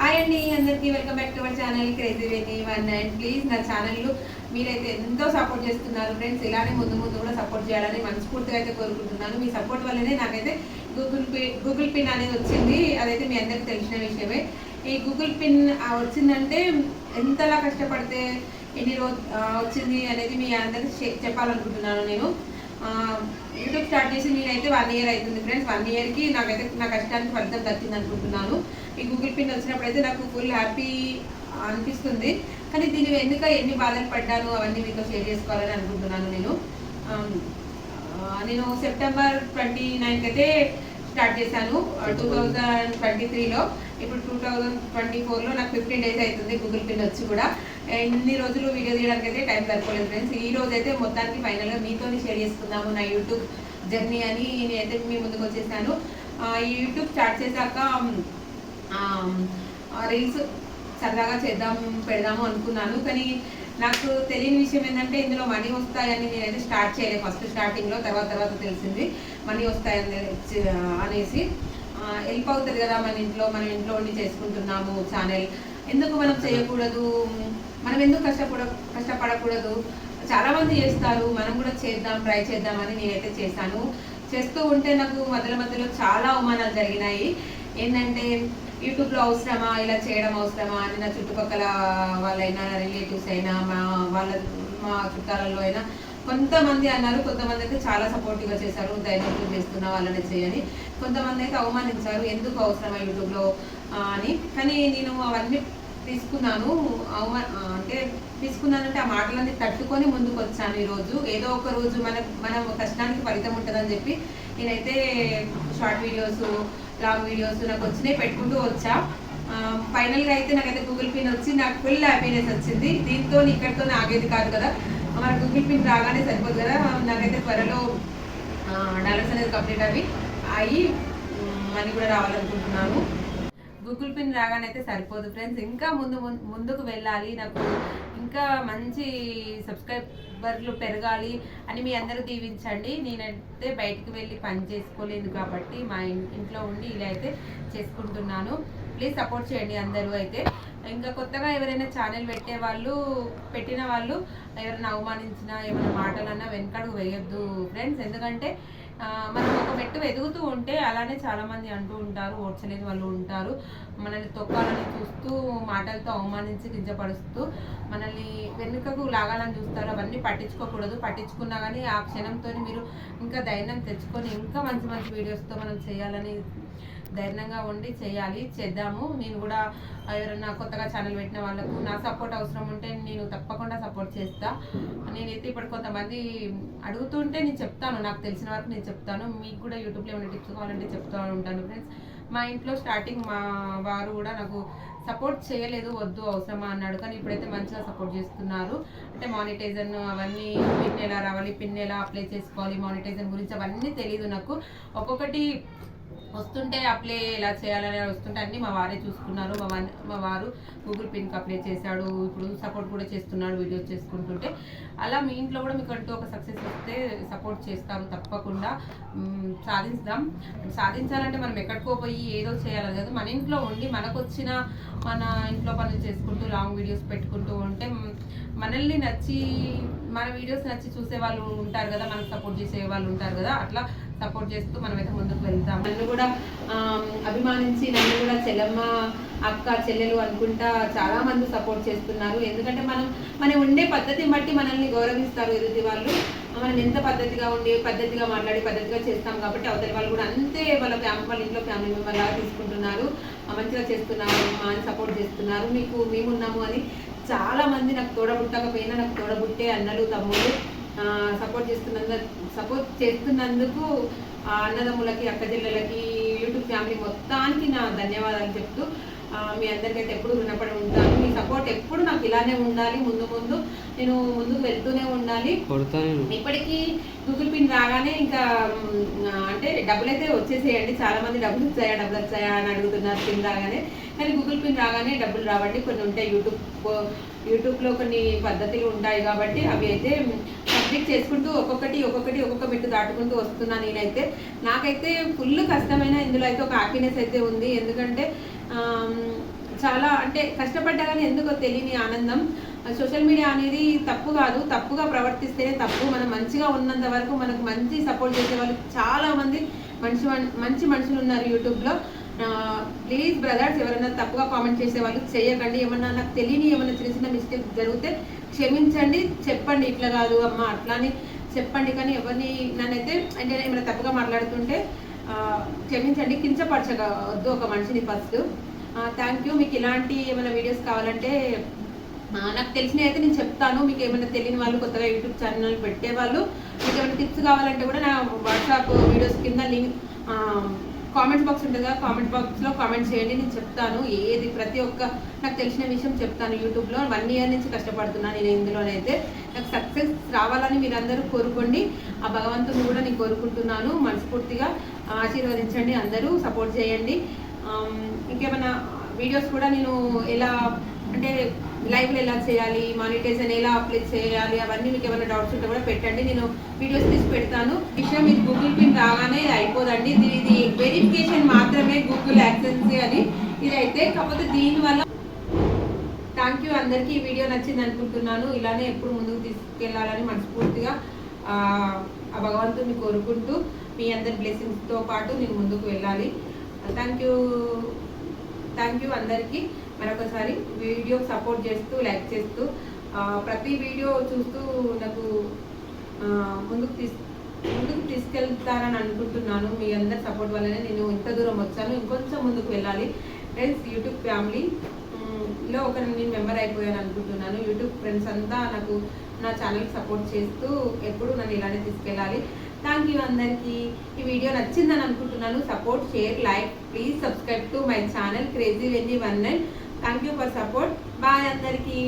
Hi అండి, అందరికీ welcome back to our channel crazy Veni one. And please నా channel మీరైతే ఎంతో సపోర్ట్ చేస్తున్నారు ఫ్రెండ్స్. ఇలానే ముందు ముందు కూడా సపోర్ట్ చేయాలని మనస్ఫూర్తిగా అయితే కోరుకుంటున్నాను. మీ సపోర్ట్ వల్లనే నాకైతే గూగుల్ పిన్ అనేది వచ్చింది. అదైతే మీ అందరికీ తెలిసిన విషయమే. ఈ గూగుల్ పిన్ వచ్చిందంటే ఎంతలా కష్టపడితే ఎన్ని రోజు వచ్చింది అనేది మీ అందరికీ చెప్పాలనుకుంటున్నాను. నేను యూట్యూబ్ స్టార్ట్ చేసి నేనైతే 1 year అవుతుంది ఫ్రెండ్స్. 1 yearకి నాకైతే నా కష్టానికి ఫలితం దక్కింది అనుకుంటున్నాను. ఈ గూగుల్ పిన్ వచ్చినప్పుడైతే నాకు ఫుల్ హ్యాపీ అనిపిస్తుంది. కానీ దీని వెనుక ఎన్ని బాధలు పడ్డాను అవన్నీ మీతో షేర్ చేసుకోవాలని అనుకుంటున్నాను. నేను సెప్టెంబర్ 29కి అయితే స్టార్ట్ చేశాను 2023లో. ఇప్పుడు 2024లో నాకు 15 days అవుతుంది గూగుల్ పిన్ వచ్చి కూడా. ఇన్ని రోజులు వీడియో తీయడానికి అయితే టైం సరిపోలేదు ఫ్రెండ్స్. ఈ రోజు అయితే మొత్తానికి ఫైనల్గా మీతో షేర్ చేసుకుందాము నా యూట్యూబ్ జర్నీ అని నేనైతే మీ ముందుకు వచ్చేసాను. ఈ యూట్యూబ్ స్టార్ట్ చేశాక రీల్స్ సరదాగా పెడదాము అనుకున్నాను. కానీ నాకు తెలియని విషయం ఏంటంటే ఇందులో మనీ వస్తాయని నేనైతే స్టార్ట్ చేయలేదు ఫస్ట్ స్టార్టింగ్లో. తర్వాత తెలిసింది మనీ వస్తాయని అనేసి. హెల్ప్ అవుతుంది కదా మనం ఇంట్లో ఉండి చేసుకుంటున్నాము ఛానల్, ఎందుకు మనం చేయకూడదు, మనం ఎందుకు కష్టపడకూడదు. చాలామంది చేస్తారు, మనం కూడా ట్రై చేద్దామని నేనైతే చేశాను. చేస్తూ ఉంటే నాకు మధ్యలో చాలా అవమానాలు జరిగినాయి. ఏంటంటే యూట్యూబ్లో అవసరమా, ఇలా చేయడం అవసరమా అని నా చుట్టుపక్కల వాళ్ళైనా, రిలేటివ్స్ అయినా, మా చుట్టాలలో అయినా కొంతమంది అన్నారు. కొంతమంది అయితే చాలా సపోర్టివ్గా చేశారు, ధైర్యంతో చేస్తున్న వాళ్ళని చేయని. కొంతమంది అయితే అవమానించారు, ఎందుకు అవసరమా యూట్యూబ్లో అని. కానీ నేను అవన్నీ తీసుకున్నానంటే ఆ మాటలన్నీ తట్టుకొని ముందుకు వచ్చాను. ఈరోజు ఏదో ఒక రోజు మన కష్టానికి ఫలితం ఉంటుందని చెప్పి నేనైతే షార్ట్ వీడియోస్, లాంగ్ వీడియోస్ నాకు వచ్చినాయి పెట్టుకుంటూ వచ్చా. ఫైనల్గా అయితే నాకైతే గూగుల్ పిన్ వచ్చి నాకు ఫుల్ హ్యాపీనెస్ వచ్చింది. దీంతో ఇక్కడితో ఆగేది కాదు కదా, మన గూగుల్ పిన్ రాగానే సరిపోదు కదా. నాకైతే త్వరలో డాలర్స్ అనేది కంప్లీట్ అయ్యి మనీ కూడా రావాలనుకుంటున్నాను. గూగుల్ పిన్ రాగానైతే సరిపోదు ఫ్రెండ్స్, ఇంకా ముందుకు వెళ్ళాలి, నాకు ఇంకా మంచి సబ్స్క్రైబర్లు పెరగాలి అని మీ అందరూ దీవించండి. నేనైతే బయటికి వెళ్ళి పని చేసుకోలేదు కాబట్టి మా ఇంట్లో ఉండి ఇలా అయితే చేసుకుంటున్నాను. ప్లీజ్ సపోర్ట్ చేయండి అందరూ. అయితే ఇంకా కొత్తగా ఎవరైనా ఛానల్ పెట్టిన వాళ్ళు ఎవరైనా అవమానించినా ఏమైనా మాటలన్నా వెనకడుగు వేయొద్దు ఫ్రెండ్స్. ఎందుకంటే మనం ఒక మెట్టు ఎదుగుతూ ఉంటే అలానే చాలామంది అంటూ ఉంటారు, ఓడ్చలేని వాళ్ళు ఉంటారు. మనల్ని తొక్కాలని చూస్తూ, మాటలతో అవమానించి కించపరుస్తూ మనల్ని వెనుకకు లాగాలని చూస్తారు. అవన్నీ పట్టించుకోకూడదు. పట్టించుకున్నా కానీ ఆ క్షణంతో మీరు ఇంకా ధైర్యం తెచ్చుకొని ఇంకా మంచి వీడియోస్తో మనం చేయాలని ధైర్యంగా ఉండి చేద్దాము. నేను కూడా ఎవరైనా కొత్తగా ఛానల్ పెట్టిన వాళ్ళకు నా సపోర్ట్ అవసరం ఉంటే నేను తప్పకుండా సపోర్ట్ చేస్తా. నేనైతే ఇప్పుడు కొంతమంది అడుగుతుంటే నేను చెప్తాను, నాకు తెలిసిన వరకు నేను చెప్తాను. మీకు కూడా యూట్యూబ్లో ఏమైనా టిప్స్ కావాలంటే చెప్తూ ఉంటాను ఫ్రెండ్స్. మా ఇంట్లో స్టార్టింగ్ మా వారు కూడా నాకు సపోర్ట్ చేయలేదు, వద్దు అవసరమా అన్నాడు. కానీ ఇప్పుడైతే మంచిగా సపోర్ట్ చేస్తున్నారు. అంటే మానిటైజన్ అవన్నీ, పిన్ ఎలా రావాలి, పిన్ ఎలా అప్లై చేసుకోవాలి, మానిటైజన్ గురించి అవన్నీ తెలీదు నాకు. ఒక్కొక్కటి వస్తుంటే అప్లై ఎలా చేయాలని వస్తుంటే అన్నీ మా వారే చూసుకున్నారు. మా వారు గూగుల్ పిన్కి అప్లై చేశాడు, ఇప్పుడు సపోర్ట్ కూడా చేస్తున్నాడు వీడియోస్ చేసుకుంటుంటే. అలా మీ ఇంట్లో కూడా మీకు అంటూ ఒక సక్సెస్ వస్తే సపోర్ట్ చేస్తారు తప్పకుండా. సాధించాలంటే మనం ఎక్కడికో పోయి ఏదో చేయాలని కాదు, మన ఇంట్లో ఉండి మనకొచ్చిన మన ఇంట్లో పనులు చేసుకుంటూ లాంగ్ వీడియోస్ పెట్టుకుంటూ ఉంటే మనల్ని మన వీడియోస్ నచ్చి చూసే వాళ్ళు ఉంటారు కదా, మనకు సపోర్ట్ చేసే వాళ్ళు ఉంటారు కదా. అట్లా సపోర్ట్ చేస్తూ మనమైతే ముందుకు వెళ్తాం. నన్ను కూడా అభిమానించి నన్ను కూడా చెల్లెమ్మ, అక్క, చెల్లెలు అనుకుంటా చాలా మంది సపోర్ట్ చేస్తున్నారు. ఎందుకంటే మనం ఉండే పద్ధతిని బట్టి మనల్ని గౌరవిస్తారు ఎదుటి వాళ్ళు. మనం ఎంత పద్ధతిగా మాట్లాడి పద్ధతిగా చేస్తాం కాబట్టి అవతలి వాళ్ళు కూడా అంతే వాళ్ళ ఇంట్లో ఫ్యామిలీ మెంబర్ లాగా తీసుకుంటున్నారు. మంచిగా చేస్తున్నారు, అని సపోర్ట్ చేస్తున్నారు. మేమున్నాము అని చాలా మంది నాకు తోడబుట్టకపోయినా నాకు తోడబుట్టే అన్నలు, తమ్ముళ్ళు సపోర్ట్ చేస్తున్నందుకు అన్నదమ్ములకి, అక్కచెల్లెలకి, యూట్యూబ్ ఫ్యామిలీ మొత్తానికి నా ధన్యవాదాలు చెప్తూ మీ అందరికైతే ఎప్పుడు రుణపడి ఉంటాను. మీ సపోర్ట్ ఎప్పుడు నాకు ఇలానే ఉండాలి. ముందు నేను ముందుకు వెళ్తూనే ఉండాలి. ఇప్పటికీ గూగుల్ పిన్ రాగానే ఇంకా అంటే డబ్బులు అయితే వచ్చేసేయండి. చాలా మంది డబ్బులు వచ్చాయా అని అడుగుతున్నారు పిన్ రాగానే. కానీ గూగుల్ పిన్ రాగానే డబ్బులు రావండి. కొన్ని ఉంటాయి యూట్యూబ్లో కొన్ని పద్ధతులు ఉంటాయి కాబట్టి అవి అయితే కంప్లీట్ చేసుకుంటూ ఒక్కొక్క మెట్టు దాటుకుంటూ వస్తున్నాను. నేనైతే నాకైతే ఫుల్ కష్టమైన ఇందులో అయితే ఒక హ్యాపీనెస్ అయితే ఉంది. ఎందుకంటే చాలా అంటే కష్టపడ్డా కానీ ఎందుకో తెలియని ఆనందం. సోషల్ మీడియా అనేది తప్పు కాదు, తప్పుగా ప్రవర్తిస్తేనే తప్పు. మనం మంచిగా ఉన్నంత వరకు మనకు మంచి సపోర్ట్ చేసే వాళ్ళు చాలామంది మంచి మనుషులు ఉన్నారు యూట్యూబ్లో. ప్లీజ్ బ్రదర్స్, ఎవరైనా తప్పుగా కామెంట్ చేసే వాళ్ళు చేయకండి. ఏమన్నా నాకు తెలియని ఏమైనా చిన్న చిన్న మిస్టేక్స్ జరిగితే క్షమించండి, చెప్పండి ఇట్లా కాదు అమ్మ అట్లా అని చెప్పండి. కానీ ఎవరిని నన్నైతే అంటే ఏమైనా తప్పుగా మాట్లాడుతుంటే క్షమించండి, కించపరచవద్దు ఒక మనిషిని ఫస్ట్. Thank you. మీకు ఇలాంటి ఏమైనా వీడియోస్ కావాలంటే నాకు తెలిసినవి అయితే నేను చెప్తాను. మీకు ఏమైనా తెలియని వాళ్ళు కొత్తగా యూట్యూబ్ ఛానల్ పెట్టేవాళ్ళు మీకు ఏమైనా టిప్స్ కావాలంటే కూడా నా వాట్సాప్ వీడియోస్ కింద లింక్ కామెంట్ బాక్స్ ఉంటుంది కదా, కామెంట్ బాక్స్లో కామెంట్ చేయండి, నేను చెప్తాను. ఏది ప్రతి ఒక్క నాకు తెలిసిన విషయం చెప్తాను. యూట్యూబ్లో 1 year నుంచి కష్టపడుతున్నాను నేను ఇందులోనైతే. నాకు సక్సెస్ రావాలని మీరందరూ కోరుకోండి. ఆ భగవంతుని కూడా నేను కోరుకుంటున్నాను. మనస్ఫూర్తిగా ఆశీర్వదించండి, అందరూ సపోర్ట్ చేయండి. ఇంకేమైనా వీడియోస్ కూడా నేను ఎలా అంటే లైవ్లో ఎలా చేయాలి, మానిటైజేషన్ ఎలా అప్లై చేయాలి, అవన్నీ మీకు ఏమైనా డౌట్స్ ఉంటే కూడా పెట్టండి, నేను వీడియోస్ తీసి పెడతాను. విషయం ఇది గూగుల్ పిన్ రాగానే అయిపోదండి, ఇది వెరిఫికేషన్ మాత్రమే గూగుల్ యాక్సెన్స్ అని ఇదైతే. కాకపోతే దీనివల్ల థ్యాంక్ యూ అందరికీ. ఈ వీడియో నచ్చింది అనుకుంటున్నాను. ఇలానే ఎప్పుడు ముందుకు తీసుకెళ్లాలని మనస్ఫూర్తిగా ఆ భగవంతుని కోరుకుంటూ మీ అందరి బ్లెస్సింగ్స్తో పాటు నేను ముందుకు వెళ్ళాలి. థ్యాంక్ యూ అందరికీ. మరొకసారి వీడియో సపోర్ట్ చేస్తూ లైక్ చేస్తూ ప్రతి వీడియో చూస్తూ నాకు ముందుకు తీసుకెళ్తారని అనుకుంటున్నాను. మీ అందరి సపోర్ట్ వల్లనే నేను ఇంత దూరం వచ్చాను, ఇంకొంచెం ముందుకు వెళ్ళాలి. ఫ్రెండ్స్, యూట్యూబ్ ఫ్యామిలీలో ఒక నేను మెంబర్ అయిపోయాను అనుకుంటున్నాను. యూట్యూబ్ ఫ్రెండ్స్ అంతా నాకు నా ఛానల్కి సపోర్ట్ చేస్తూ ఎప్పుడు నన్ను ఇలానే తీసుకెళ్ళాలి. థ్యాంక్ యూ అందరికీ. ఈ వీడియో నచ్చిందని అనుకుంటున్నాను. Support, share, like, please subscribe to my channel crazy Venny 19. Thank you for support. Bye అందరికీ.